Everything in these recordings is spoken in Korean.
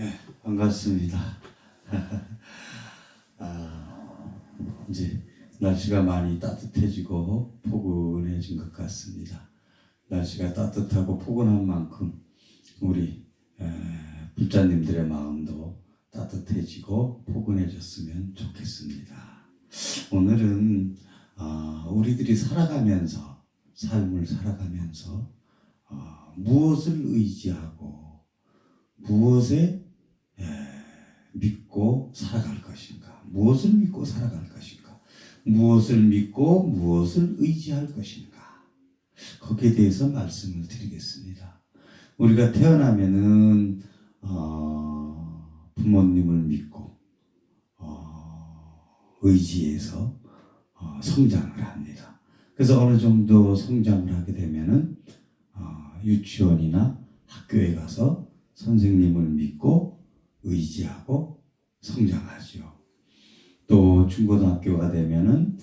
네, 반갑습니다. 이제 날씨가 많이 따뜻해지고 포근해진 것 같습니다. 날씨가 따뜻하고 포근한 만큼 우리 불자님들의 마음도 따뜻해지고 포근해졌으면 좋겠습니다. 오늘은 우리들이 살아가면서 삶을 살아가면서 무엇을 의지하고 무엇에 믿고 살아갈 것인가, 무엇을 믿고 살아갈 것인가, 무엇을 믿고 무엇을 의지할 것인가, 거기에 대해서 말씀을 드리겠습니다. 우리가 태어나면은 부모님을 믿고 의지해서 성장을 합니다. 그래서 어느 정도 성장을 하게 되면은 유치원이나 학교에 가서 선생님을 믿고 의지하고 성장하죠. 또 중고등학교가 되면은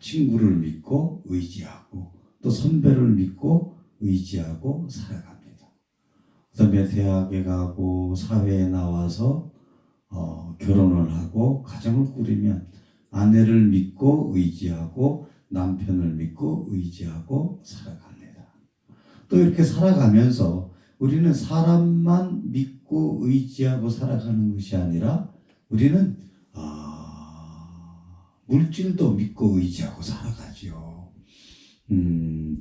친구를 믿고 의지하고 또 선배를 믿고 의지하고 살아갑니다. 그다음에 대학에 가고 사회에 나와서 결혼을 하고 가정을 꾸리면 아내를 믿고 의지하고 남편을 믿고 의지하고 살아갑니다. 또 이렇게 살아가면서 우리는 사람만 믿고 의지하고 살아가는 것이 아니라 우리는 물질도 믿고 의지하고 살아가죠.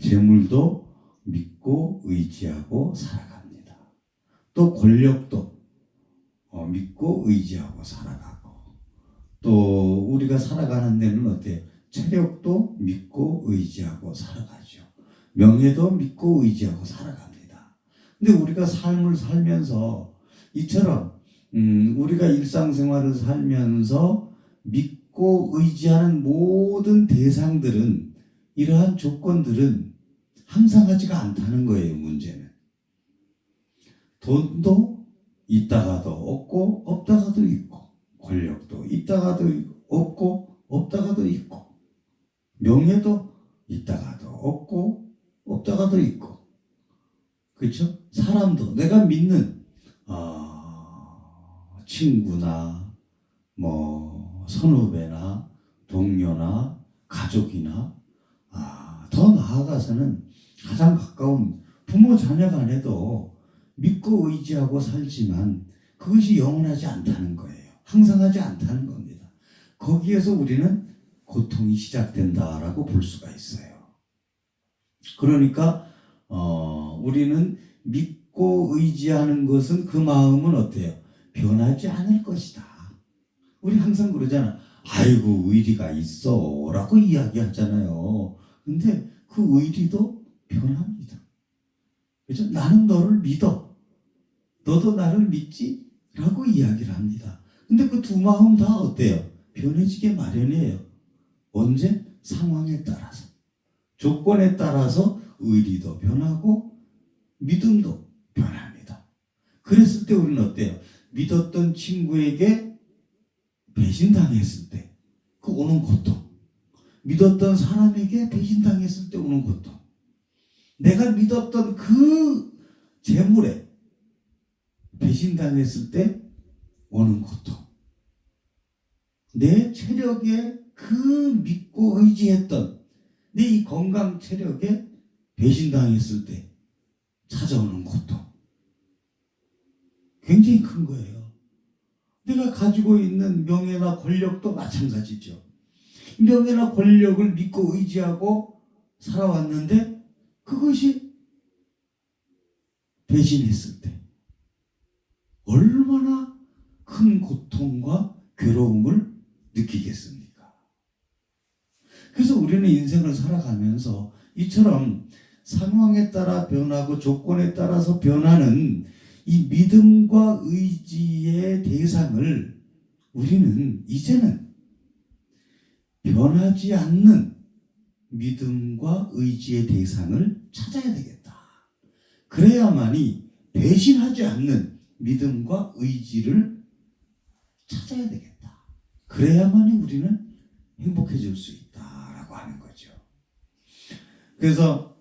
재물도 믿고 의지하고 살아갑니다. 또 권력도 믿고 의지하고 살아가고, 또 우리가 살아가는 데는 어때요? 체력도 믿고 의지하고 살아가죠. 명예도 믿고 의지하고 살아갑니다. 근데 우리가 삶을 살면서 이처럼 우리가 일상생활을 살면서 믿고 의지하는 모든 대상들은, 이러한 조건들은 항상하지가 않다는 거예요. 문제는 돈도 있다가도 없고 없다가도 있고, 권력도 있다가도 없고 없다가도 있고, 명예도 있다가도 없고 없다가도 있고, 그렇죠? 사람도 내가 믿는 친구나 뭐 선후배나 동료나 가족이나 더 나아가서는 가장 가까운 부모 자녀 간에도 믿고 의지하고 살지만 그것이 영원하지 않다는 거예요. 항상하지 않다는 겁니다. 거기에서 우리는 고통이 시작된다라고 볼 수가 있어요. 그러니까 우리는 믿고 의지하는 것은, 그 마음은 어때요? 변하지 않을 것이다. 우리 항상 그러잖아. 아이고 의리가 있어 라고 이야기하잖아요. 근데 그 의리도 변합니다. 그렇죠? 나는 너를 믿어, 너도 나를 믿지? 라고 이야기를 합니다. 근데 그 두 마음 다 어때요? 변해지게 마련이에요. 언제? 상황에 따라서, 조건에 따라서 의리도 변하고 믿음도 변합니다. 그랬을 때 우리는 어때요? 믿었던 친구에게 배신당했을 때 그 오는 고통, 믿었던 사람에게 배신당했을 때 오는 고통, 내가 믿었던 그 재물에 배신당했을 때 오는 고통, 내 체력에 그 믿고 의지했던 내 이 건강 체력에 배신당했을 때 찾아오는 고통, 굉장히 큰 거예요. 내가 가지고 있는 명예나 권력도 마찬가지죠. 명예나 권력을 믿고 의지하고 살아왔는데 그것이 배신했을 때 얼마나 큰 고통과 괴로움을 느끼겠습니까? 그래서 우리는 인생을 살아가면서 이처럼 상황에 따라 변하고 조건에 따라서 변하는 이 믿음과 의지의 대상을 우리는 이제는 변하지 않는 믿음과 의지의 대상을 찾아야 되겠다. 그래야만이 배신하지 않는 믿음과 의지를 찾아야 되겠다. 그래야만이 우리는 행복해질 수 있다라고 하는 거죠. 그래서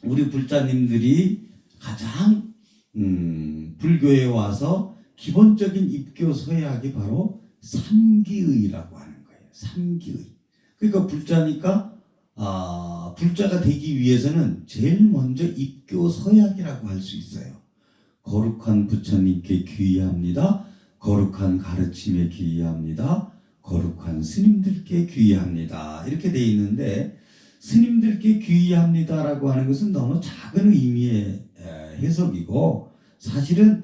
우리 불자님들이 가장 불교에 와서 기본적인 입교 서약이 바로 삼기의라고 하는 거예요. 삼기의. 그러니까 불자니까 불자가 되기 위해서는 제일 먼저 입교 서약이라고 할 수 있어요. 거룩한 부처님께 귀의합니다. 거룩한 가르침에 귀의합니다. 거룩한 스님들께 귀의합니다. 이렇게 돼 있는데 스님들께 귀의합니다라고 하는 것은 너무 작은 의미의 해석이고 사실은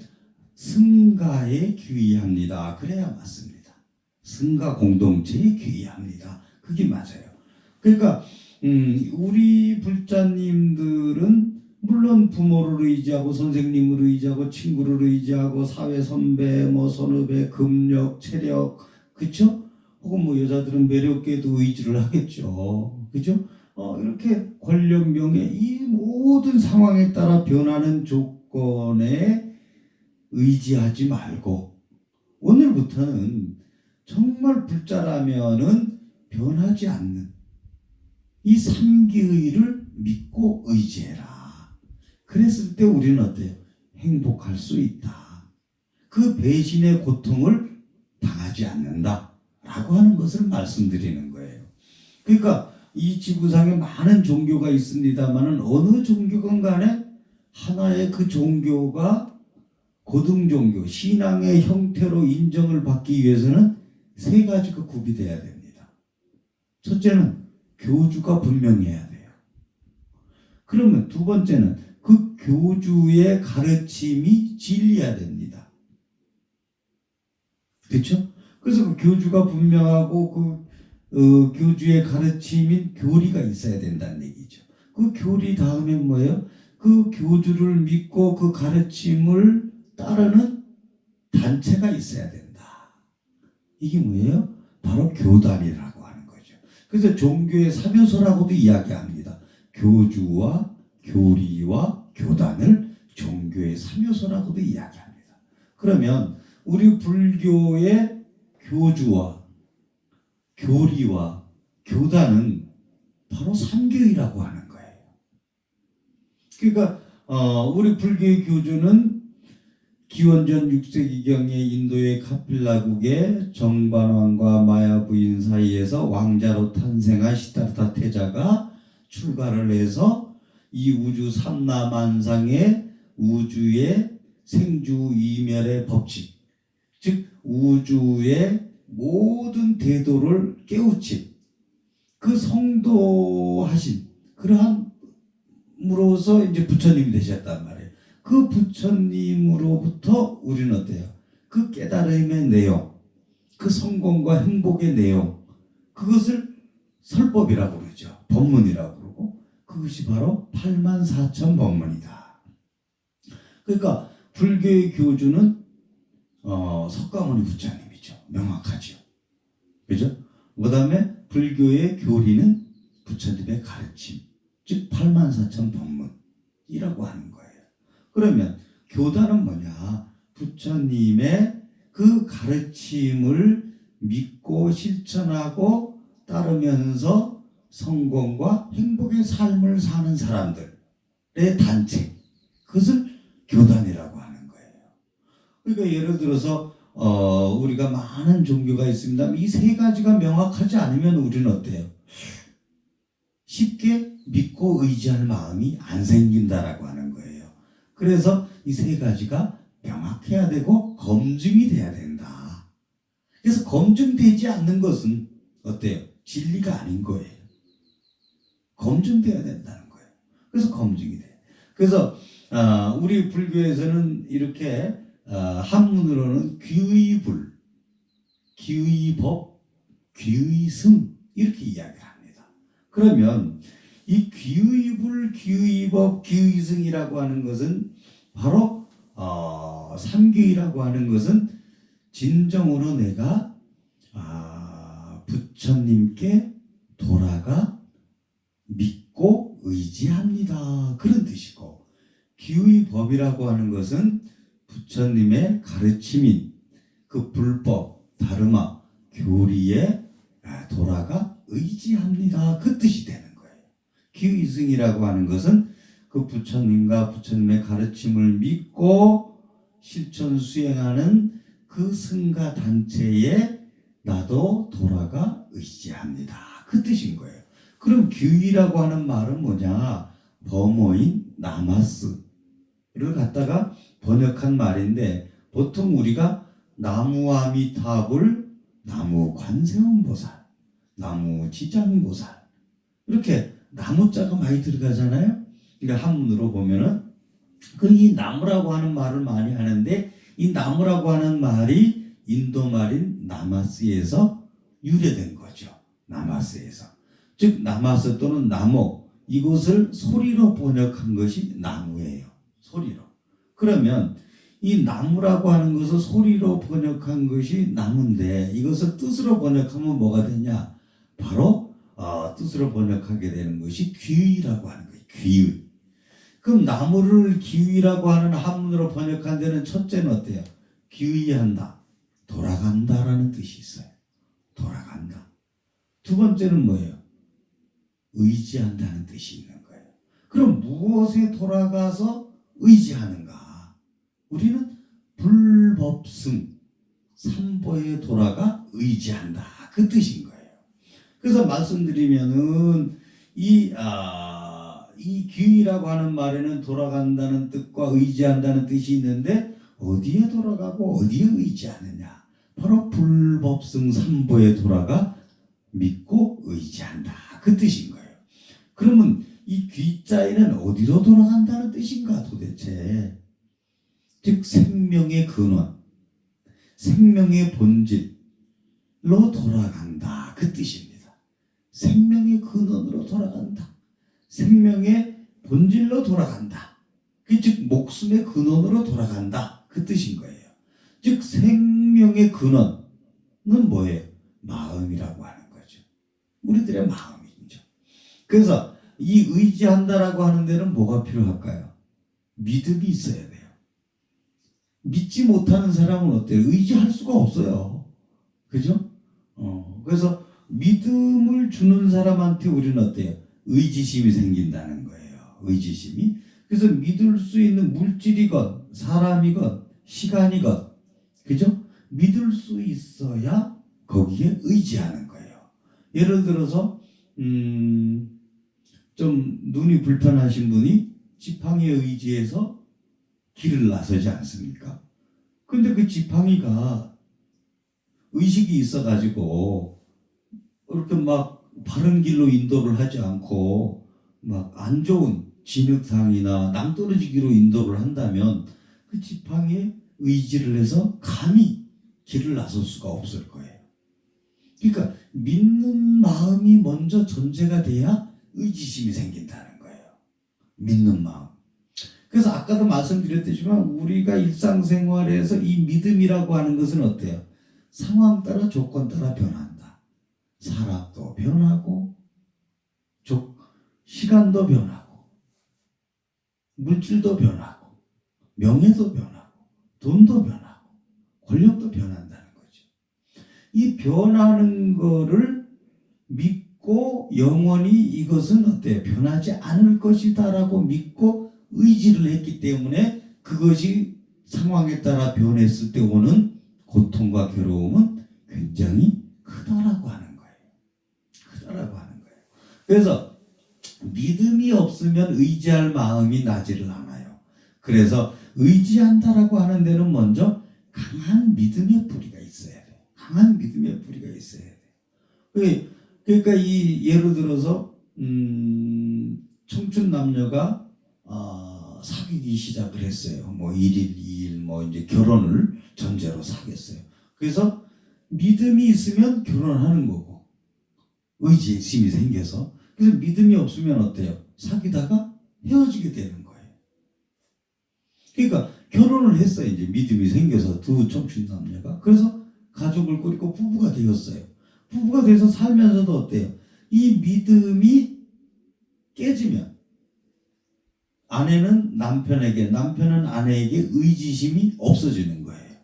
승가에 귀의합니다. 그래야 맞습니다. 승가 공동체에 귀의합니다. 그게 맞아요. 그러니까 우리 불자님들은 물론 부모를 의지하고 선생님을 의지하고 친구를 의지하고 사회 선배, 선후배, 금력, 체력, 그쵸? 혹은 여자들은 매력계도 의지를 하겠죠. 그죠? 이렇게 권력, 명예 이 모든 상황에 따라 변하는 조건에 의지하지 말고 오늘부터는 정말 불자라면은 변하지 않는 이 삼기의를 믿고 의지해라. 그랬을 때 우리는 어때요? 행복할 수 있다. 그 배신의 고통을 당하지 않는다. 라고 하는 것을 말씀드리는 거예요. 그러니까 이 지구상에 많은 종교가 있습니다만 어느 종교건 간에 하나의 그 종교가 고등종교, 신앙의 형태로 인정을 받기 위해서는 세 가지가 구비돼야 됩니다. 첫째는 교주가 분명해야 돼요. 그러면 두 번째는 그 교주의 가르침이 진리해야 됩니다. 그렇죠? 그래서 그 교주가 분명하고 그 교주의 가르침인 교리가 있어야 된다는 얘기죠. 그 교리 다음에 뭐예요? 그 교주를 믿고 그 가르침을 따르는 단체가 있어야 된다. 이게 뭐예요? 바로 교단이라고 하는 거죠. 그래서 종교의 사묘소라고도 이야기합니다. 교주와 교리와 교단을 종교의 사묘소라고도 이야기합니다. 그러면 우리 불교의 교주와 교리와 교단은 바로 삼교의라고 하는 거예요. 그러니까 우리 불교의 교주는 기원전 6세기경에 인도의 카필라국의 정반왕과 마야 부인 사이에서 왕자로 탄생한 시다르타 태자가 출가를 해서 이 우주 삼라만상의 우주의 생주 이멸의 법칙, 즉 우주의 모든 대도를 깨우친 그 성도하신 그러함으로써 이제 부처님이 되셨단 말이에요. 그 부처님으로부터 우리는 어때요? 그 깨달음의 내용, 그 성공과 행복의 내용, 그것을 설법이라고 그러죠. 법문이라고 그러고 그것이 바로 84,000 법문이다. 그러니까 불교의 교주는 석가모니 부처님이죠. 명확하죠. 그죠? 그 다음에 불교의 교리는 부처님의 가르침, 즉 84,000 법문이라고 하는 거예요. 그러면 교단은 뭐냐? 부처님의 그 가르침을 믿고 실천하고 따르면서 성공과 행복의 삶을 사는 사람들의 단체, 그것을 교단이라고 하는 거예요. 그러니까 예를 들어서 우리가 많은 종교가 있습니다. 이 세 가지가 명확하지 않으면 우리는 어때요? 쉽게 믿고 의지할 마음이 안 생긴다라고 하는 거예요. 그래서 이 세 가지가 명확해야 되고 검증이 돼야 된다. 그래서 검증되지 않는 것은 어때요? 진리가 아닌 거예요. 검증돼야 된다는 거예요. 그래서 검증이 돼요. 그래서 우리 불교에서는 이렇게 한문으로는 귀의불, 귀의법, 귀의승 이렇게 이야기를 합니다. 그러면 이 귀의불, 귀의법, 귀의승이라고 하는 것은 바로 삼귀라고 하는 것은 진정으로 내가 부처님께 돌아가 믿고 의지합니다. 그런 뜻이고, 귀의법이라고 하는 것은 부처님의 가르침인 그 불법, 다르마, 교리에 돌아가 의지합니다. 그 뜻이 되는 거예요. 귀의승이라고 하는 것은 그 부처님과 부처님의 가르침을 믿고 실천 수행하는 그 승가 단체에 나도 돌아가 의지합니다. 그 뜻인 거예요. 그럼 규이라고 하는 말은 뭐냐? 범어인 나마스를 갖다가 번역한 말인데 보통 우리가 나무아미타불, 나무 관세음보살, 나무 지장보살 이렇게 나무자가 많이 들어가잖아요. 그러니까 한문으로 보면은 이 나무라고 하는 말을 많이 하는데 이 나무라고 하는 말이 인도 말인 나마스에서 유래된 거죠. 나마스에서. 즉 나마스 또는 나무 이것을 소리로 번역한 것이 나무예요. 소리로. 그러면 이 나무라고 하는 것을 소리로 번역한 것이 나무인데 이것을 뜻으로 번역하면 뭐가 되냐? 바로 뜻으로 번역하게 되는 것이 귀의라고 하는 거예요. 귀의. 그럼 나무를 귀의라고 하는 한문으로 번역한 데는 첫째는 어때요? 귀의한다. 돌아간다라는 뜻이 있어요. 돌아간다. 두 번째는 뭐예요? 의지한다는 뜻이 있는 거예요. 그럼 무엇에 돌아가서 의지하는가? 우리는 불법승, 삼보에 돌아가 의지한다. 그 뜻인 거예요. 그래서 말씀드리면은 이 귀의라고 하는 말에는 돌아간다는 뜻과 의지한다는 뜻이 있는데 어디에 돌아가고 어디에 의지하느냐? 바로 불법승 삼보에 돌아가 믿고 의지한다. 그 뜻인 거예요. 그러면 이 귀자에는 어디로 돌아간다는 뜻인가 도대체? 즉 생명의 근원, 생명의 본질로 돌아간다. 그 뜻입니다. 생명의 근원으로 돌아간다. 생명의 본질로 돌아간다. 즉 목숨의 근원으로 돌아간다. 그 뜻인 거예요. 즉 생명의 근원은 뭐예요? 마음이라고 하는 거죠. 우리들의 마음이죠. 그래서 이 의지한다라고 하는 데는 뭐가 필요할까요? 믿음이 있어야 돼요. 믿지 못하는 사람은 어때요? 의지할 수가 없어요. 그죠? 그래서 믿음을 주는 사람한테 우리는 어때요? 의지심이 생긴다는 거예요. 의지심이. 그래서 믿을 수 있는 물질이건 사람이건 시간이건 그죠? 믿을 수 있어야 거기에 의지하는 거예요. 예를 들어서 좀 눈이 불편하신 분이 지팡이에 의지해서 길을 나서지 않습니까? 근데 그 지팡이가 의식이 있어가지고 이렇게 막 바른 길로 인도를 하지 않고 막 안 좋은 진흙탕이나 낭떠러지기로 인도를 한다면 그 지팡이에 의지를 해서 감히 길을 나설 수가 없을 거예요. 그러니까 믿는 마음이 먼저 전제가 돼야 의지심이 생긴다는 거예요. 믿는 마음. 그래서 아까도 말씀드렸지만 우리가 일상생활에서 이 믿음이라고 하는 것은 어때요? 상황 따라 조건 따라 변한다. 사람도 변하고 시간도 변하고 물질도 변하고 명예도 변하고 돈도 변하고 권력도 변한다는 거죠. 이 변하는 거를 믿고 영원히 이것은 어때요? 변하지 않을 것이다라고 믿고 의지를 했기 때문에 그것이 상황에 따라 변했을 때 오는 고통과 괴로움은 굉장히 크다라고 하는 거예요. 크다라고 하는 거예요. 그래서 믿음이 없으면 의지할 마음이 나지를 않아요. 그래서 의지한다라고 하는 데는 먼저 강한 믿음의 뿌리가 있어야 돼요. 강한 믿음의 뿌리가 있어야 돼요. 그러니까 이 예를 들어서 청춘 남녀가 사귀기 시작을 했어요. 뭐 1일, 2일 뭐 이제 결혼을 전제로 사귀었어요. 그래서 믿음이 있으면 결혼하는 거고 의지심이 생겨서 그래서 믿음이 없으면 어때요? 사귀다가 헤어지게 되는 거예요. 그러니까 결혼을 했어요. 이제 믿음이 생겨서 두 청춘 남녀가. 그래서 가족을 꾸리고 부부가 되었어요. 부부가 돼서 살면서도 어때요? 이 믿음이 깨지면 아내는 남편에게, 남편은 아내에게 의지심이 없어지는 거예요.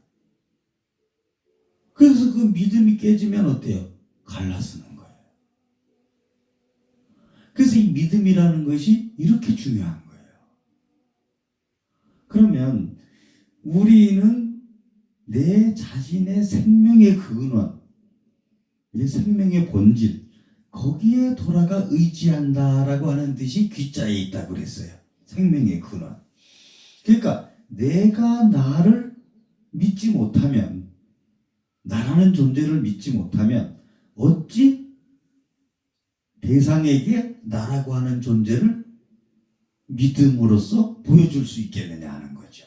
그래서 그 믿음이 깨지면 어때요? 갈라서는 거예요. 그래서 이 믿음이라는 것이 이렇게 중요한 거예요. 그러면 우리는 내 자신의 생명의 근원, 내 생명의 본질, 거기에 돌아가 의지한다라고 하는 뜻이 귀자에 있다고 그랬어요. 생명의 근원. 그러니까 내가 나를 믿지 못하면, 나라는 존재를 믿지 못하면 어찌 대상에게 나라고 하는 존재를 믿음으로써 보여줄 수 있겠느냐 하는 거죠.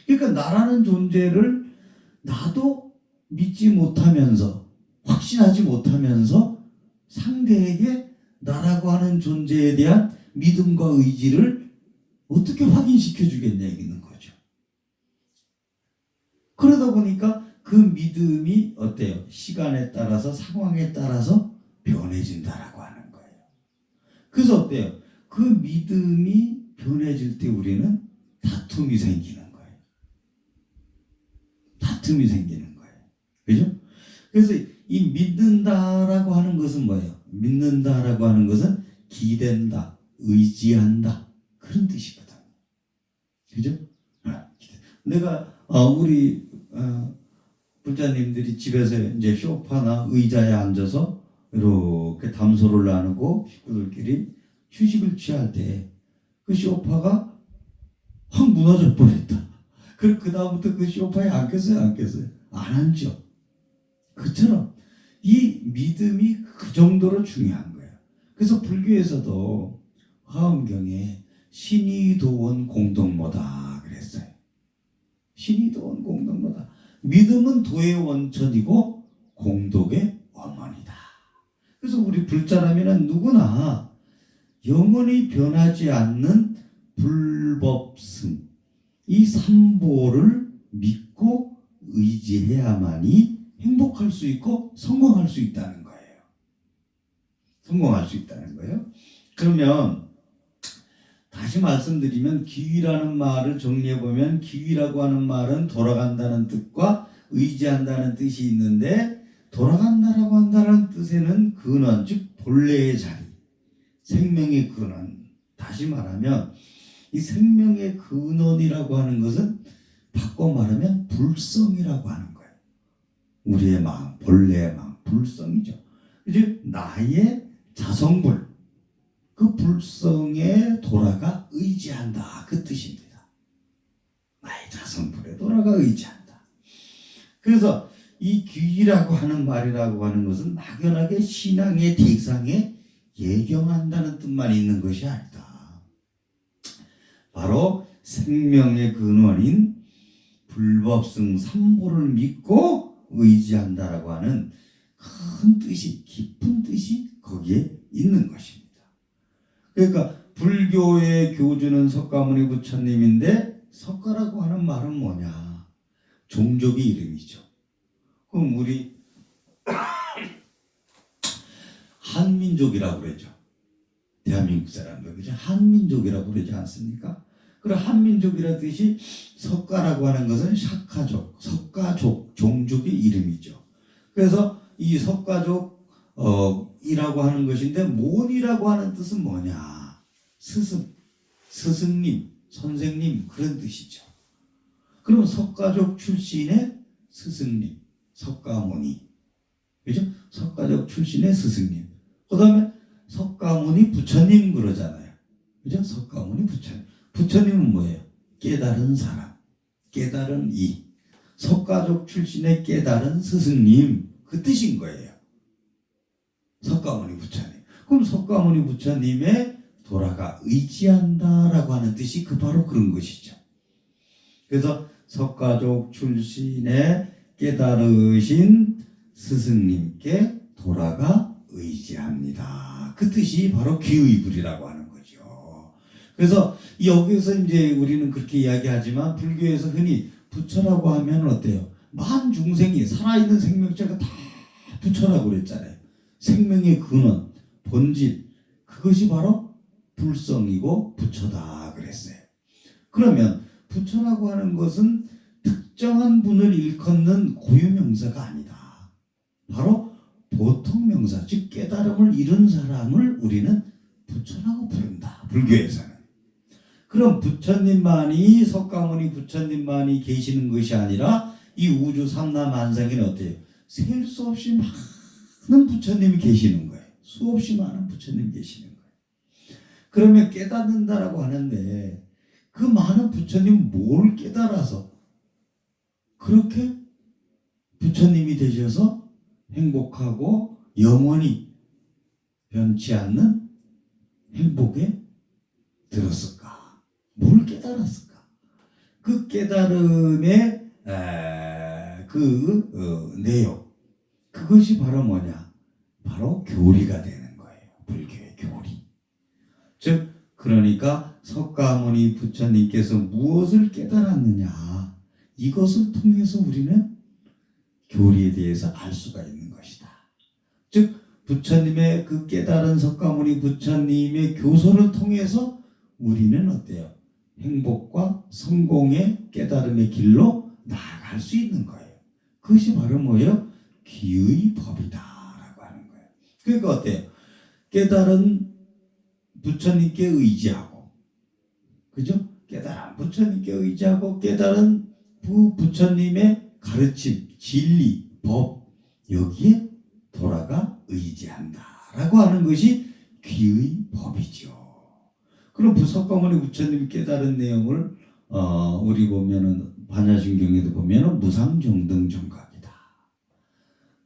그러니까 나라는 존재를 나도 믿지 못하면서, 확신하지 못하면서 상대에게 나라고 하는 존재에 대한 믿음과 의지를 어떻게 확인시켜 주겠냐 이기는 거죠. 그러다 보니까 그 믿음이 어때요? 시간에 따라서, 상황에 따라서 변해진다라고 하는 거예요. 그래서 어때요? 그 믿음이 변해질 때 우리는 다툼이 생기는 거예요. 다툼이 생기는 거예요. 그죠? 그래서 이 믿는다라고 하는 것은 뭐예요? 믿는다라고 하는 것은 기댄다, 의지한다, 그런 뜻이거든. 그죠? 내가 우리 불자님들이 집에서 이제 소파나 의자에 앉아서 이렇게 담소를 나누고 식구들끼리 휴식을 취할 때 그 소파가 확 무너져 버렸다. 그 다음부터 그 소파에 앉겠어요, 안 앉겠어요? 안 앉죠. 그처럼 이 믿음이 그 정도로 중요한 거예요. 그래서 불교에서도 화엄경에 신이 도원 공덕모다 그랬어요. 신이 도원 공덕모다. 믿음은 도의 원천이고 공덕의 어머니다. 그래서 우리 불자라면은 누구나 영원히 변하지 않는 불법승, 이 삼보를 믿고 의지해야만이 행복할 수 있고 성공할 수 있다는 거예요. 성공할 수 있다는 거예요. 그러면 다시 말씀드리면 기위라는 말을 정리해보면 기위라고 하는 말은 돌아간다는 뜻과 의지한다는 뜻이 있는데, 돌아간다라고 한다는 뜻에는 근원, 즉 본래의 자리, 생명의 근원. 다시 말하면 이 생명의 근원이라고 하는 것은 바꿔 말하면 불성이라고 하는 거예요. 우리의 마음, 본래의 마음, 불성이죠. 즉 나의 자성불, 그 불성에 돌아가 의지한다, 그 뜻입니다. 나의 자성불에 돌아가 의지한다. 그래서 이 귀라고 하는 말이라고 하는 것은 막연하게 신앙의 대상에 예경한다는 뜻만 있는 것이 아니다. 바로 생명의 근원인 불법승 삼보를 믿고 의지한다라고 하는 큰 뜻이, 깊은 뜻이 거기에 있는 것입니다. 그러니까 불교의 교주는 석가모니 부처님인데, 석가라고 하는 말은 뭐냐? 종족의 이름이죠. 그럼 우리 한민족이라고 그러죠. 대한민국 사람들, 그죠? 한민족이라고 그러지 않습니까? 그리고 한민족이라는 뜻이 석가라고 하는 것은 샤카족, 석가족, 종족의 이름이죠. 그래서 이 석가족 이라고 하는 것인데, 모니라고 하는 뜻은 뭐냐? 스승, 스승님, 선생님, 그런 뜻이죠. 그러면 석가족 출신의 스승님, 석가모니, 그죠? 석가족 출신의 스승님. 그 다음에 석가모니 부처님 그러잖아요. 그죠? 석가모니 부처님. 부처님은 뭐예요? 깨달은 사람, 깨달은 이. 석가족 출신의 깨달은 스승님, 그 뜻인 거예요. 석가모니 부처님. 그럼 석가모니 부처님에 돌아가 의지한다라고 하는 뜻이 바로 그런 것이죠. 그래서 석가족 출신의 깨달으신 스승님께 돌아가 의지합니다. 그 뜻이 바로 귀의불이라고 하는 거죠. 그래서 여기서 이제 우리는 그렇게 이야기하지만, 불교에서 흔히 부처라고 하면 어때요? 만 중생이, 살아있는 생명체가 다 부처라고 그랬잖아요. 생명의 근원, 본질, 그것이 바로 불성이고 부처다 그랬어요. 그러면 부처라고 하는 것은 특정한 분을 일컫는 고유명사가 아니다. 바로 보통명사, 즉 깨달음을 이룬 사람을 우리는 부처라고 부른다, 불교에서는. 그럼 부처님만이 석가모니 부처님만이 계시는 것이 아니라 이 우주 삼라만상에는 어때요? 셀 수 없이 많은 부처님이 계시는 거예요. 수없이 많은 부처님이 계시는 거예요. 그러면 깨닫는다라고 하는데 그 많은 부처님 뭘 깨달아서 그렇게 부처님이 되셔서 행복하고 영원히 변치 않는 행복에 들었을까? 뭘 깨달았을까? 그 깨달음의 내용, 그것이 바로 뭐냐? 바로 교리가 되는 거예요. 불교의 교리. 즉 그러니까 석가모니 부처님께서 무엇을 깨달았느냐, 이것을 통해서 우리는 교리에 대해서 알 수가 있는 것이다. 즉 부처님의 그 깨달은 석가모니 부처님의 교서를 통해서 우리는 어때요? 행복과 성공의 깨달음의 길로 나아갈 수 있는 거예요. 그것이 바로 뭐예요? 기의 법이다라고 하는 거예요. 그러니까 어때요? 깨달은 부처님께 의지하고, 그죠? 깨달은 부처님께 의지하고 깨달은 부처님의 가르침, 진리, 법, 여기에 돌아가 의지한다라고 하는 것이 귀의 법이죠. 그럼 석가모니 부처님이 깨달은 내용을 우리 보면은 반야심경에도 보면은 무상정등정각이다.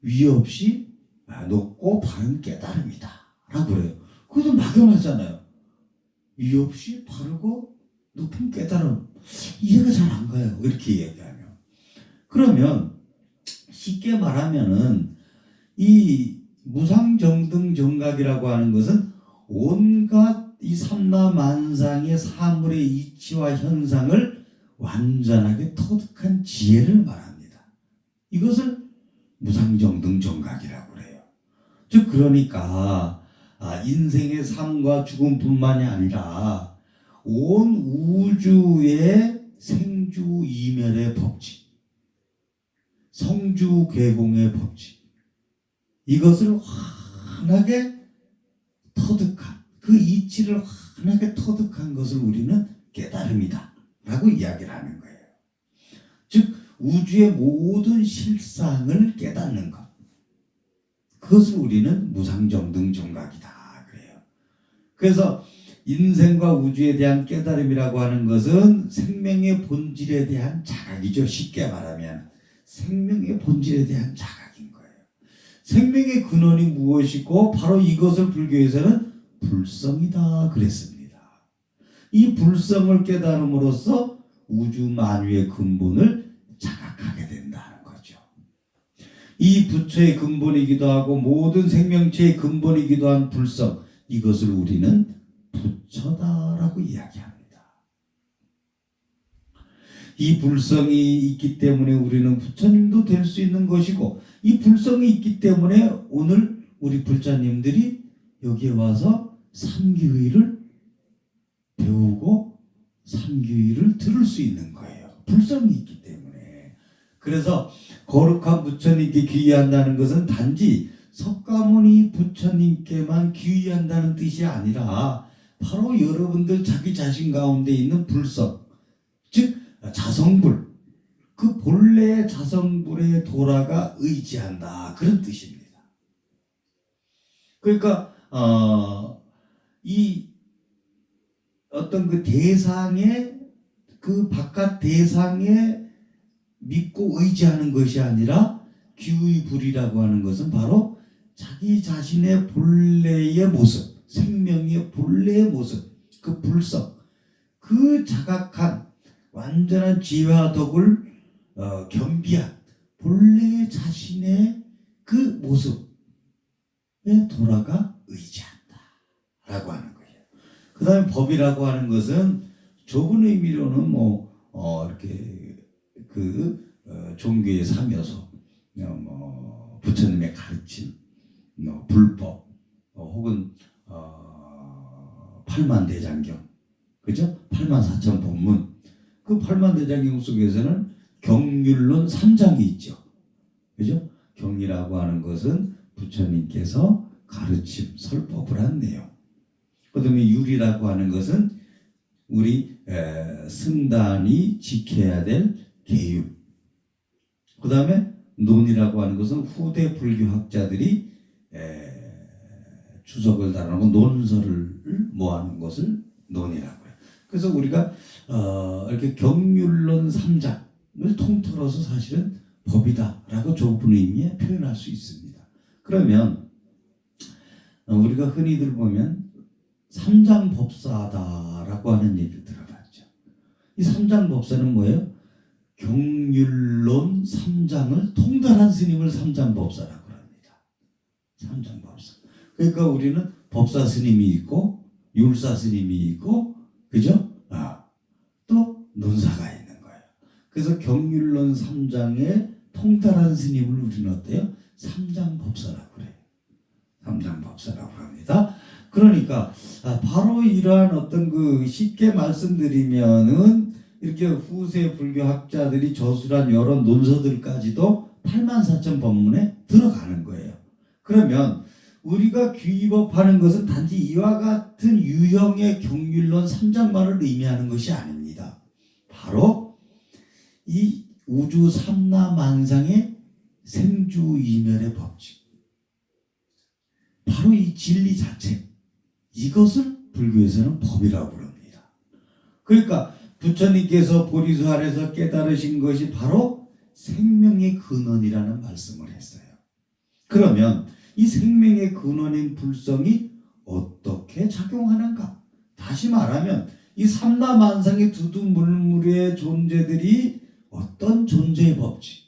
위 없이 높고 바른 깨달음이다라고 그래요. 그것도 막연하잖아요. 위 없이 바르고 높은 깨달음, 이해가 잘 안 가요. 이렇게 얘기하면. 그러면 쉽게 말하면은 이 무상정등정각이라고 하는 것은 온갖 이 삼라만상의 사물의 이치와 현상을 완전하게 터득한 지혜를 말합니다. 이것을 무상정등정각이라고 그래요. 즉 그러니까 인생의 삶과 죽음뿐만이 아니라 온 우주의 생주이멸의 법칙, 성주괴공의 법칙, 이것을 환하게 터득한, 그 이치를 환하게 터득한 것을 우리는 깨달음이다 라고 이야기를 하는 거예요. 즉 우주의 모든 실상을 깨닫는 것, 그것을 우리는 무상정등정각이다 그래요. 그래서 인생과 우주에 대한 깨달음이라고 하는 것은 생명의 본질에 대한 자각이죠. 쉽게 말하면 생명의 본질에 대한 자각인 거예요. 생명의 근원이 무엇이고 바로 이것을 불교에서는 불성이다 그랬습니다. 이 불성을 깨달음으로써 우주 만유의 근본을 자각하게 된다는 거죠. 이 부처의 근본이기도 하고 모든 생명체의 근본이기도 한 불성, 이것을 우리는 부처다라고 이야기합니다. 이 불성이 있기 때문에 우리는 부처님도 될 수 있는 것이고, 이 불성이 있기 때문에 오늘 우리 불자님들이 여기에 와서 삼귀의를 배우고 삼귀의를 들을 수 있는 거예요. 불성이 있기 때문에. 그래서 거룩한 부처님께 귀의한다는 것은 단지 석가모니 부처님께만 귀의한다는 뜻이 아니라 바로 여러분들 자기 자신 가운데 있는 불성, 즉 자성불, 그 본래의 자성불에 돌아가 의지한다, 그런 뜻입니다. 그러니까 이 어떤 그 대상에, 그 바깥 대상에 믿고 의지하는 것이 아니라 귀의불이라고 하는 것은 바로 자기 자신의 본래의 모습, 생명의 본래의 모습, 그 불성, 그 자각한 완전한 지혜와 덕을 겸비한 본래 자신의 그 모습에 돌아가 의지한다 라고 하는 거예요. 그 다음에 법이라고 하는 것은 좁은 의미로는 이렇게 종교의 삼요소, 부처님의 가르침, 불법, 혹은 팔만대장경, 그죠? 84,000법문. 그 팔만대장경 속에서는 경률론 3장이 있죠. 그죠? 경이라고 하는 것은 부처님께서 가르침, 설법을 한 내용. 그 다음에 율이라고 하는 것은 우리 승단이 지켜야 될 계율. 그 다음에 논이라고 하는 것은 후대 불교학자들이 주석을 달아놓고 논설을 모아놓은 것을 논이라고 해요. 그래서 우리가 이렇게 경률론 3장을 통틀어서 사실은 법이다라고 좁은 의미에 표현할 수 있습니다. 그러면 우리가 흔히들 보면 삼장법사다라고 하는 얘기를 들어봤죠. 이 삼장법사는 뭐예요? 경률론 3장을 통달한 스님을 삼장법사라고 합니다. 삼장법사. 그러니까 우리는 법사 스님이 있고 율사 스님이 있고 그죠? 또 논사가 있는 거예요. 그래서 경률론 3장에 통달한 스님을 우리는 어때요? 삼장법사라고 그래요. 삼장법사라고 합니다. 그러니까 바로 이러한 어떤 그 쉽게 말씀드리면은 이렇게 후세 불교학자들이 저술한 여러 논서들까지도 84,000 법문에 들어가는 거예요. 그러면 우리가 귀법하는 것은 단지 이와 같은 유형의 경률론 3장만을 의미하는 것이 아닙니다. 바로 이 우주 삼라만상의 생주이멸의 법칙, 바로 이 진리 자체, 이것을 불교에서는 법이라고 합니다. 그러니까 부처님께서 보리수 아래서 깨달으신 것이 바로 생명의 근원이라는 말씀을 했어요. 그러면 이 생명의 근원인 불성이 어떻게 작용하는가? 다시 말하면 이 삼라만상의 두두물물의 존재들이 어떤 존재의 법칙,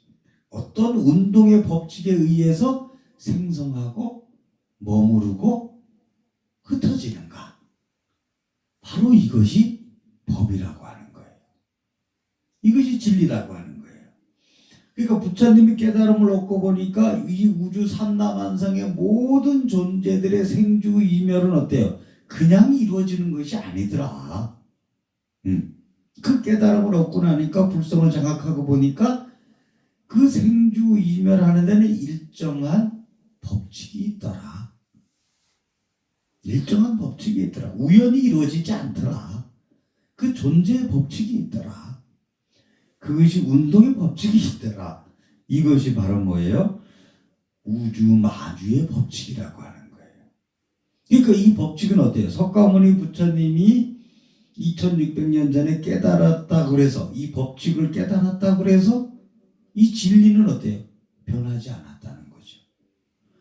어떤 운동의 법칙에 의해서 생성하고 머무르고 흩어지는가? 바로 이것이 법이라고 하는 거예요. 이것이 진리라고 하는 거예요. 그러니까 부처님이 깨달음을 얻고 보니까 이 우주 삼라만상의 모든 존재들의 생주이멸은 어때요? 그냥 이루어지는 것이 아니더라. 그 깨달음을 얻고 나니까 불성을 장악하고 보니까 그 생주이멸하는 데는 일정한 법칙이 있더라. 일정한 법칙이 있더라. 우연히 이루어지지 않더라. 그 존재의 법칙이 있더라. 그것이 운동의 법칙이 있더라. 이것이 바로 뭐예요? 우주마주의 법칙이라고 하는 거예요. 그러니까 이 법칙은 어때요? 석가모니 부처님이 2600년 전에 깨달았다고 그래서 이 법칙을 깨달았다고 그래서 이 진리는 어때요? 변하지 않았다는 거죠.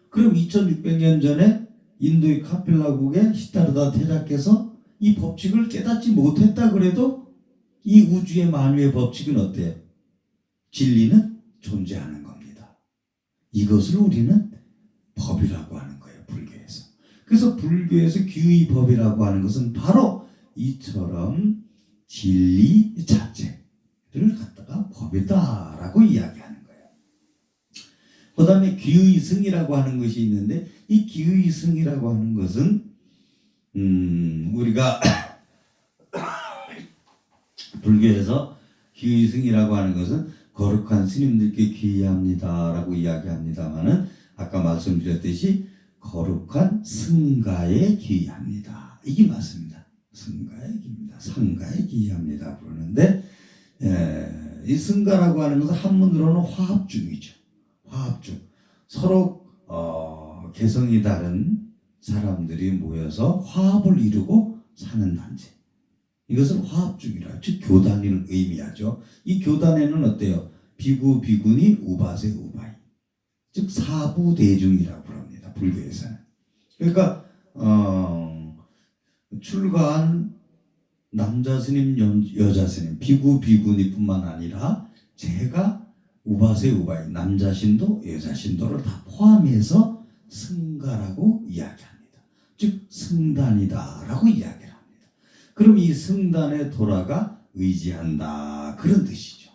그럼 2600년 전에 인도의 카필라국의 시타르다 태자께서 이 법칙을 깨닫지 못했다 그래도 이 우주의 만유의 법칙은 어때요? 진리는 존재하는 겁니다. 이것을 우리는 법이라고 하는 거예요. 불교에서. 그래서 불교에서 규의 법이라고 하는 것은 바로 이처럼 진리 자체를 갖다가 법이다라고 이야기하는 거예요. 그 다음에 기의승이라고 하는 것이 있는데 이 기의승이라고 하는 것은 우리가 불교에서 기의승이라고 하는 것은 거룩한 스님들께 기의합니다라고 이야기합니다만은 아까 말씀드렸듯이 거룩한 승가에 기의합니다. 이게 맞습니다. 승가에 기입니다. 상가에 기의합니다. 그러는데 이 승가라고 하는 것은 한문으로는 화합중이죠. 화합중. 서로 개성이 다른 사람들이 모여서 화합을 이루고 사는 단체. 이것을 화합중이라, 즉 교단을 의미하죠. 이 교단에는 어때요? 비구, 비구니, 우바세, 우바이. 즉 사부대중이라고 합니다. 불교에서는. 그러니까 출가한 남자 스님, 여자 스님, 비구, 비구니뿐만 아니라 제가 우바세, 우바이, 남자 신도, 여자 신도를 다 포함해서 승가라고 이야기합니다. 즉 승단이다라고 이야기합니다. 그럼 이 승단의 도라가 의지한다 그런 뜻이죠.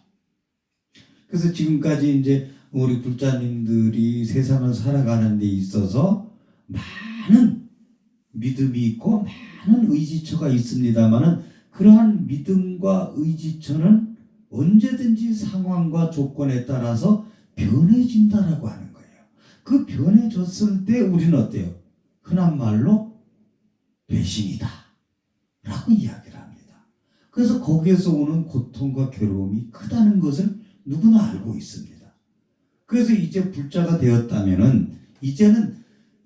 그래서 지금까지 이제 우리 불자님들이 세상을 살아가는 데 있어서 많은 믿음이 있고 많은 의지처가 있습니다만은 그러한 믿음과 의지처는 언제든지 상황과 조건에 따라서 변해진다라고 하는 거예요. 그 변해졌을 때 우리는 어때요? 흔한 말로 배신이다 라고 이야기를 합니다. 그래서 거기에서 오는 고통과 괴로움이 크다는 것을 누구나 알고 있습니다. 그래서 이제 불자가 되었다면은 이제는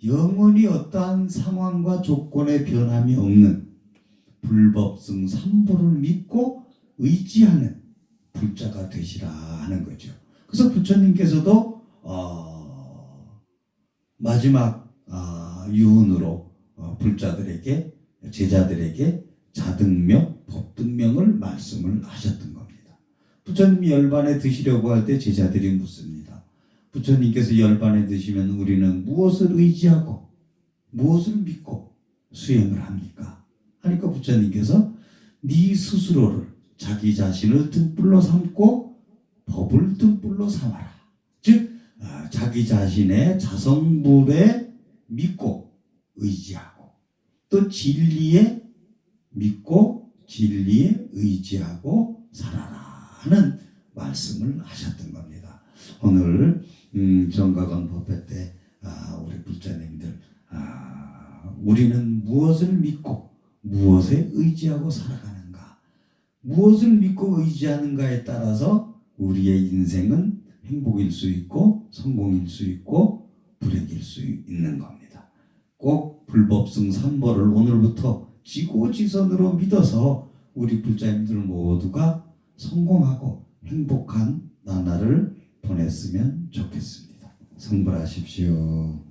영원히 어떠한 상황과 조건의 변함이 없는 불법승 삼보를 믿고 의지하는 불자가 되시라 하는 거죠. 그래서 부처님께서도 마지막 유언으로 불자들에게 제자들에게 자등명, 법등명을 말씀을 하셨던 겁니다. 부처님이 열반에 드시려고 할 때 제자들이 묻습니다. 부처님께서 열반에 드시면 우리는 무엇을 의지하고 무엇을 믿고 수행을 합니까? 하니까 부처님께서 네 스스로를 자기 자신을 등불로 삼고 법을 등불로 삼아라. 즉 자기 자신의 자성불에 믿고 의지하고 또 진리에 믿고 진리에 의지하고 살아라 하는 말씀을 하셨던 겁니다. 오늘 정각원 법회 때 우리 불자님들 우리는 무엇을 믿고 무엇에 의지하고 살아가는가, 무엇을 믿고 의지하는가에 따라서 우리의 인생은 행복일 수 있고 성공일 수 있고 불행일 수 있는 겁니다. 꼭 불법승 삼보를 오늘부터 지고지선으로 믿어서 우리 불자님들 모두가 성공하고 행복한 나날을 보냈으면 좋겠습니다. 성불하십시오.